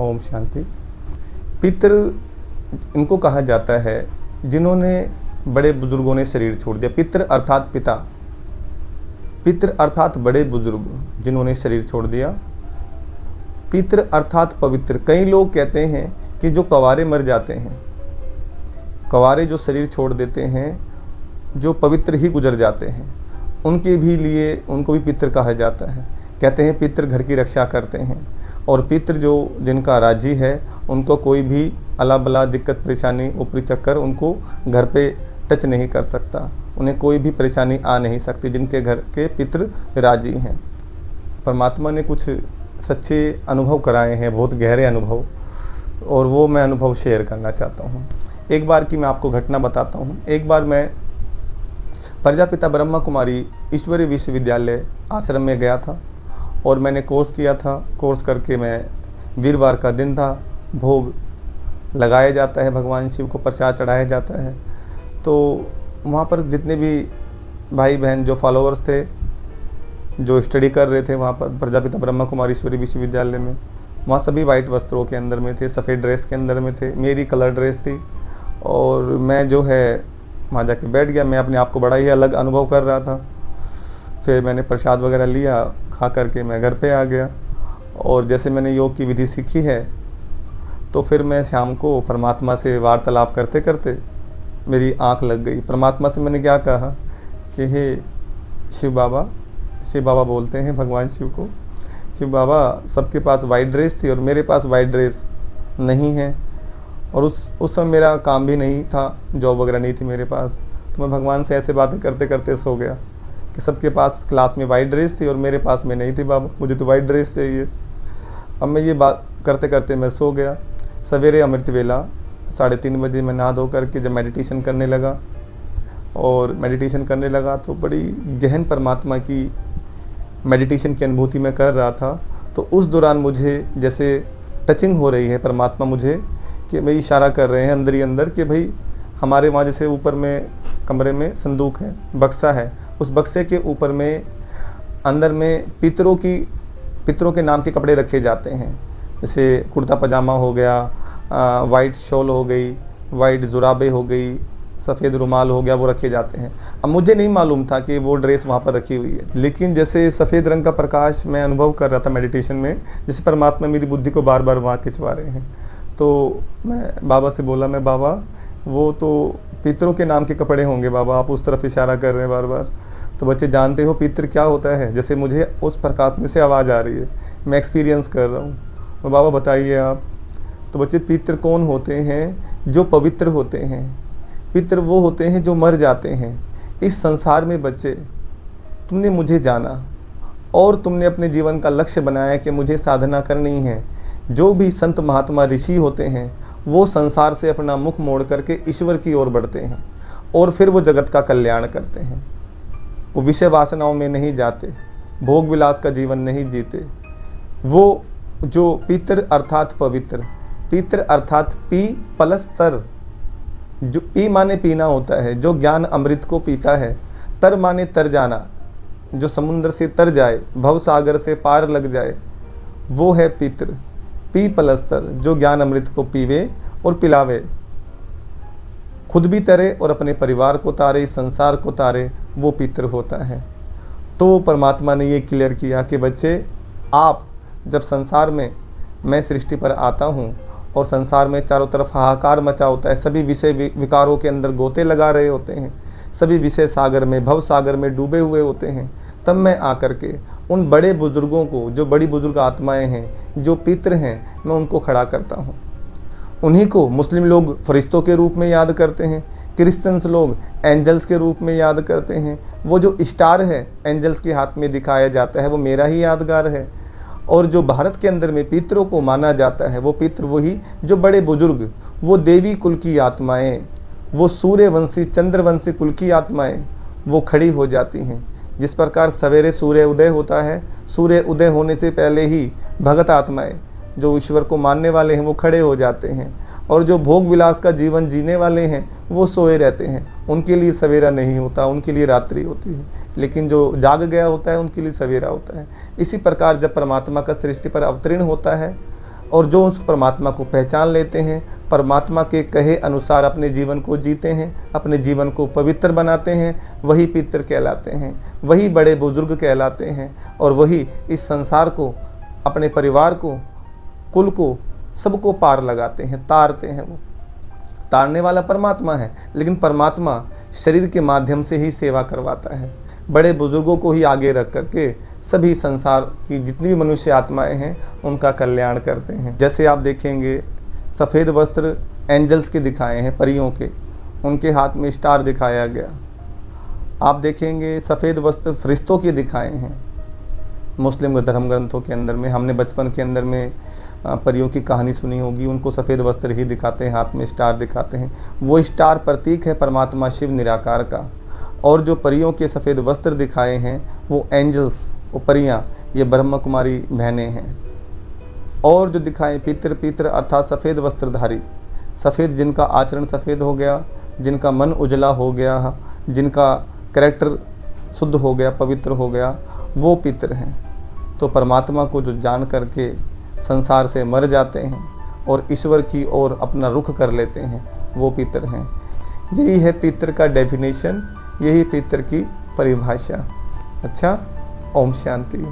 ओम शांति। पितृ इनको कहा जाता है जिन्होंने बड़े बुजुर्गों ने शरीर छोड़ दिया। पितृ अर्थात पिता, पितृ अर्थात बड़े बुजुर्ग जिन्होंने शरीर छोड़ दिया। पितृ अर्थात पवित्र। कई लोग कहते हैं कि जो कवारे मर जाते हैं, कवारे जो शरीर छोड़ देते हैं, जो पवित्र ही गुजर जाते हैं, उनके भी लिए उनको भी पितृ कहा जाता है। कहते हैं पितृ घर की रक्षा करते हैं, और पितृ जो जिनका राजी है उनको कोई भी अला बला दिक्कत परेशानी ऊपरी चक्कर उनको घर पे टच नहीं कर सकता, उन्हें कोई भी परेशानी आ नहीं सकती जिनके घर के पितृ राजी हैं। परमात्मा ने कुछ सच्चे अनुभव कराए हैं, बहुत गहरे अनुभव, और वो मैं अनुभव शेयर करना चाहता हूँ। एक बार की मैं आपको घटना बताता हूँ। एक बार मैं प्रजापिता ब्रह्मा कुमारी ईश्वरीय विश्वविद्यालय आश्रम में गया था और मैंने कोर्स किया था। कोर्स करके मैं, वीरवार का दिन था, भोग लगाया जाता है, भगवान शिव को प्रसाद चढ़ाया जाता है। तो वहाँ पर जितने भी भाई बहन जो फॉलोअर्स थे, जो स्टडी कर रहे थे वहाँ पर प्रजापिता ब्रह्मा कुमारी ईश्वरीय विश्वविद्यालय में, वहाँ सभी वाइट वस्त्रों के अंदर में थे, सफ़ेद ड्रेस के अंदर में थे। मेरी कलर ड्रेस थी और मैं जो है वहाँ जाके बैठ गया। मैं अपने आप को बड़ा ही अलग अनुभव कर रहा था। फिर मैंने प्रसाद वगैरह लिया, खा करके मैं घर पे आ गया। और जैसे मैंने योग की विधि सीखी है, तो फिर मैं शाम को परमात्मा से वार्तालाप करते करते मेरी आंख लग गई। परमात्मा से मैंने क्या कहा कि हे शिव बाबा बोलते हैं भगवान शिव को, शिव बाबा सबके पास वाइट ड्रेस थी और मेरे पास वाइट ड्रेस नहीं है, और उस समय मेरा काम भी नहीं था, जॉब वगैरह नहीं थी मेरे पास। तो मैं भगवान से ऐसे बातें करते करते सो गया कि सबके पास क्लास में वाइट ड्रेस थी और मेरे पास में नहीं थी। बाबा मुझे तो वाइट ड्रेस चाहिए। अब मैं ये बात करते करते मैं सो गया। सवेरे अमृत वेला 3:30 बजे मैं नहा धो करके जब मेडिटेशन करने लगा, और मेडिटेशन करने लगा तो बड़ी गहन परमात्मा की मेडिटेशन की अनुभूति में कर रहा था। तो उस दौरान मुझे जैसे टचिंग हो रही है, परमात्मा मुझे कि भाई इशारा कर रहे हैं अंदर ही अंदर कि भाई हमारे वहाँ जैसे ऊपर में कमरे में संदूक है, बक्सा है, उस बक्से के ऊपर में अंदर में पितरों के नाम के कपड़े रखे जाते हैं। जैसे कुर्ता पजामा हो गया, वाइट शॉल हो गई, वाइट जुराबे हो गई, सफ़ेद रुमाल हो गया, वो रखे जाते हैं। अब मुझे नहीं मालूम था कि वो ड्रेस वहाँ पर रखी हुई है, लेकिन जैसे सफ़ेद रंग का प्रकाश मैं अनुभव कर रहा था मेडिटेशन में, जैसे परमात्मा मेरी बुद्धि को बार बार वहाँ खिंचवा रहे हैं। तो मैं बाबा से बोला, मैं बाबा वो तो पितरों के नाम के कपड़े होंगे बाबा, आप उस तरफ इशारा कर रहे हैं बार बार। तो बच्चे जानते हो पितृ क्या होता है? जैसे मुझे उस प्रकाश में से आवाज़ आ रही है, मैं एक्सपीरियंस कर रहा हूँ। तो बाबा बताइए आप। तो बच्चे पितृ कौन होते हैं? जो पवित्र होते हैं। पितृ वो होते हैं जो मर जाते हैं। इस संसार में बच्चे तुमने मुझे जाना और तुमने अपने जीवन का लक्ष्य बनाया कि मुझे साधना करनी है। जो भी संत महात्मा ऋषि होते हैं वो संसार से अपना मुख मोड़ करके ईश्वर की ओर बढ़ते हैं और फिर वो जगत का कल्याण करते हैं। वो विषय वासनाओं में नहीं जाते, भोग विलास का जीवन नहीं जीते। वो जो पितृ अर्थात पवित्र, पितृ अर्थात पी प्लस तर, जो पी माने पीना होता है, जो ज्ञान अमृत को पीता है। तर माने तर जाना, जो समुद्र से तर जाए, भव सागर से पार लग जाए, वो है पितृ। पी प्लस तर, जो ज्ञान अमृत को पीवे और पिलावे, खुद भी तरे और अपने परिवार को तारे, संसार को तारे, वो पितृ होता है। तो परमात्मा ने ये क्लियर किया कि बच्चे आप जब संसार में, मैं सृष्टि पर आता हूँ और संसार में चारों तरफ हाहाकार मचा होता है, सभी विषय विकारों के अंदर गोते लगा रहे होते हैं, सभी विषय सागर में, भव सागर में डूबे हुए होते हैं, तब मैं आकर के उन बड़े बुजुर्गों को, जो बड़ी बुजुर्ग आत्माएं हैं, जो पितृ हैं, मैं उनको खड़ा करता हूँ। उन्हीं को मुस्लिम लोग फरिश्तों के रूप में याद करते हैं, क्रिश्चियंस लोग एंजल्स के रूप में याद करते हैं। वो जो स्टार है एंजल्स के हाथ में दिखाया जाता है, वो मेरा ही यादगार है। और जो भारत के अंदर में पितरों को माना जाता है, वो पितृ वही जो बड़े बुजुर्ग, वो देवी कुल की आत्माएं, वो सूर्यवंशी चंद्रवंशी कुल की आत्माएं, वो खड़ी हो जाती हैं। जिस प्रकार सवेरे सूर्य उदय होता है, सूर्य उदय होने से पहले ही भगत आत्माएं जो ईश्वर को मानने वाले हैं वो खड़े हो जाते हैं, और जो भोग विलास का जीवन जीने वाले हैं वो सोए रहते हैं। उनके लिए सवेरा नहीं होता, उनके लिए रात्रि होती है। लेकिन जो जाग गया होता है उनके लिए सवेरा होता है। इसी प्रकार जब परमात्मा का सृष्टि पर अवतरण होता है और जो उस परमात्मा को पहचान लेते हैं, परमात्मा के कहे अनुसार अपने जीवन को जीते हैं, अपने जीवन को पवित्र बनाते हैं, वही पितर कहलाते हैं, वही बड़े बुजुर्ग कहलाते हैं। और वही इस संसार को, अपने परिवार को, कुल को, सबको पार लगाते हैं, तारते हैं। वो तारने वाला परमात्मा है, लेकिन परमात्मा शरीर के माध्यम से ही सेवा करवाता है। बड़े बुजुर्गों को ही आगे रख करके सभी संसार की जितनी भी मनुष्य आत्माएं हैं उनका कल्याण करते हैं। जैसे आप देखेंगे सफ़ेद वस्त्र एंजल्स के दिखाए हैं, परियों के, उनके हाथ में स्टार दिखाया गया। आप देखेंगे सफ़ेद वस्त्र फरिश्तों के दिखाए हैं। मुस्लिम धर्म ग्रंथों के अंदर में हमने बचपन के अंदर में परियों की कहानी सुनी होगी, उनको सफ़ेद वस्त्र ही दिखाते हैं, हाथ में स्टार दिखाते हैं। वो स्टार प्रतीक है परमात्मा शिव निराकार का। और जो परियों के सफ़ेद वस्त्र दिखाए हैं वो एंजल्स, वो परियां, ये ब्रह्म कुमारी बहनें हैं। और जो दिखाए पितर अर्थात सफ़ेद वस्त्रधारी, सफ़ेद जिनका आचरण सफ़ेद हो गया, जिनका मन उजला हो गया, जिनका कैरेक्टर शुद्ध हो गया, पवित्र हो गया, वो पितर हैं। तो परमात्मा को जो जान करके संसार से मर जाते हैं और ईश्वर की ओर अपना रुख कर लेते हैं, वो पितर हैं। यही है पितर का डेफिनेशन, यही पितर की परिभाषा। अच्छा, ओम शांति।